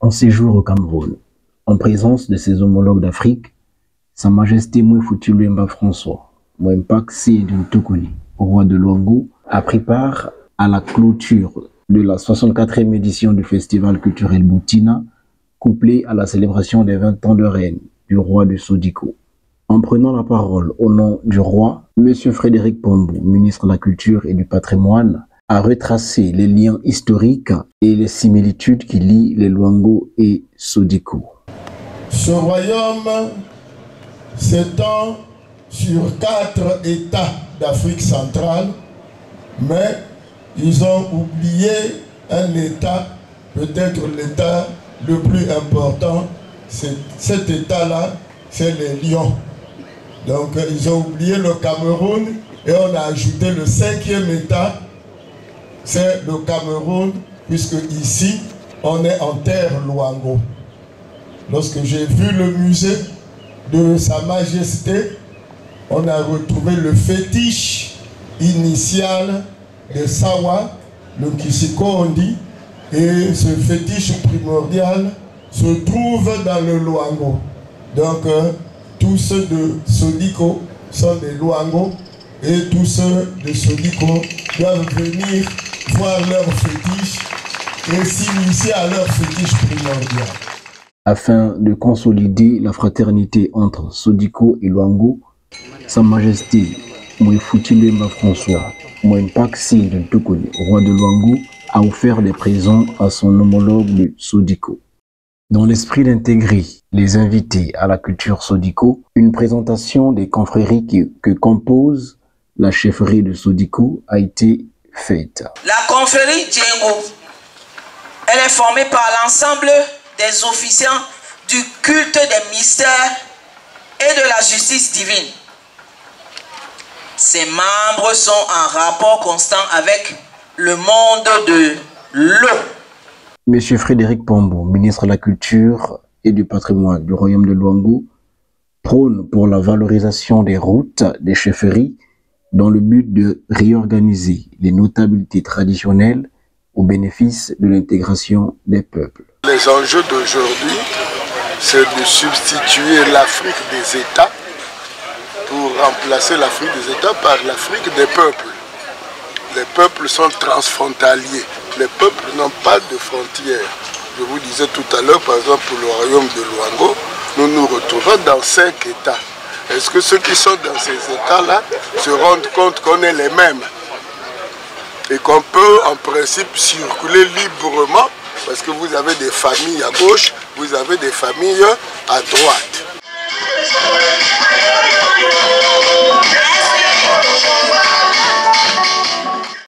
En séjour au Cameroun, en présence de ses homologues d'Afrique, Sa Majesté Mouefouti Louemba François, Mouempak Sy Ntoukoni, roi de Luango, a pris part à la clôture de la 64e édition du Festival culturel Boutina, couplée à la célébration des 20 ans de règne du roi de Sodiko. En prenant la parole au nom du roi, M. Frédéric Pombou, ministre de la Culture et du Patrimoine, a retracé les liens historiques et les similitudes qui lient les Luango et Sodiko. Ce royaume s'étend sur 4 États d'Afrique centrale, mais ils ont oublié un État, peut-être l'État le plus important. Cet État-là, c'est les lions. Donc ils ont oublié le Cameroun et on a ajouté le 5e État, c'est le Cameroun, puisque ici, on est en terre Luango. Lorsque j'ai vu le musée de Sa Majesté, on a retrouvé le fétiche initial de Sawa, le Kisikondi, et ce fétiche primordial se trouve dans le Luango. Donc, tous ceux de Sodiko sont des Luango, et tous ceux de Sodiko doivent venir voir leur fétiche et s'initier à leur fétiche primordial. Afin de consolider la fraternité entre Sodiko et Luango, Sa Majesté Mouefouti Louemba François, Mouempak Sy Ntoukoni, roi de Luango, a offert des présents à son homologue de Sodiko. Dans l'esprit d'intégrer les invités à la culture Sodiko, une présentation des confréries que compose la chefferie de Sodiko a été faite. La confrérie Djengo, elle est formée par l'ensemble des officiants du culte des mystères et de la justice divine. Ses membres sont en rapport constant avec le monde de l'eau. Monsieur Frédéric Pombou, ministre de la Culture et du Patrimoine du Royaume de Luango, prône pour la valorisation des routes des chefferies dans le but de réorganiser les notabilités traditionnelles au bénéfice de l'intégration des peuples. Les enjeux d'aujourd'hui, c'est de substituer l'Afrique des États pour remplacer l'Afrique des États par l'Afrique des peuples. Les peuples sont transfrontaliers. Les peuples n'ont pas de frontières. Je vous disais tout à l'heure, par exemple, pour le royaume de Luango, nous nous retrouvons dans 5 États. Est-ce que ceux qui sont dans ces États-là se rendent compte qu'on est les mêmes et qu'on peut en principe circuler librement parce que vous avez des familles à gauche, vous avez des familles à droite.